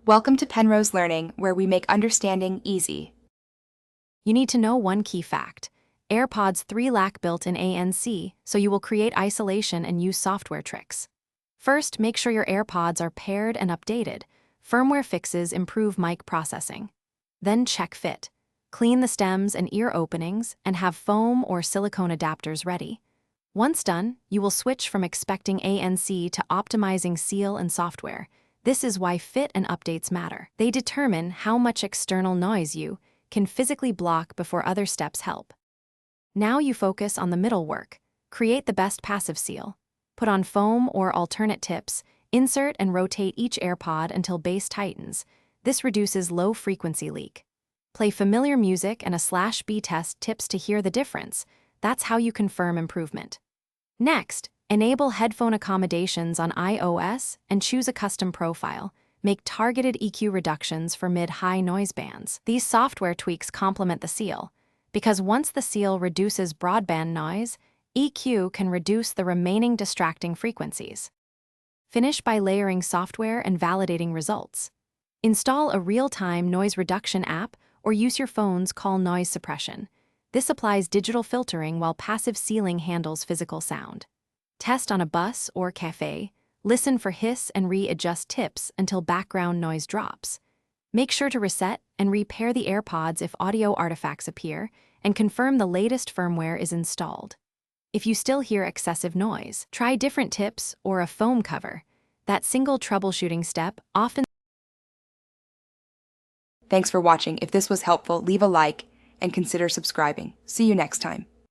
Welcome to Penrose Learning, where we make understanding easy. You need to know one key fact. AirPods 3 lack built-in ANC, so you will create isolation and use software tricks. First, make sure your AirPods are paired and updated. Firmware fixes improve mic processing. Then check fit. Clean the stems and ear openings and have foam or silicone adapters ready. Once done, you will switch from expecting ANC to optimizing seal and software. This is why fit and updates matter. They determine how much external noise you can physically block before other steps help. Now you focus on the middle work. Create the best passive seal. Put on foam or alternate tips, insert and rotate each AirPod until base tightens. This reduces low-frequency leak. Play familiar music and a /B test tips to hear the difference. That's how you confirm improvement. Next, enable headphone accommodations on iOS and choose a custom profile. Make targeted EQ reductions for mid-high noise bands. These software tweaks complement the seal, because once the seal reduces broadband noise, EQ can reduce the remaining distracting frequencies. Finish by layering software and validating results. Install a real-time noise reduction app or use your phone's call noise suppression. This applies digital filtering while passive sealing handles physical sound. Test on a bus or cafe. Listen for hiss and readjust tips until background noise drops. Make sure to reset and repair the AirPods if audio artifacts appear, and confirm the latest firmware is installed. If you still hear excessive noise, try different tips or a foam cover. That single troubleshooting step often. Thanks for watching. If this was helpful, leave a like and consider subscribing. See you next time.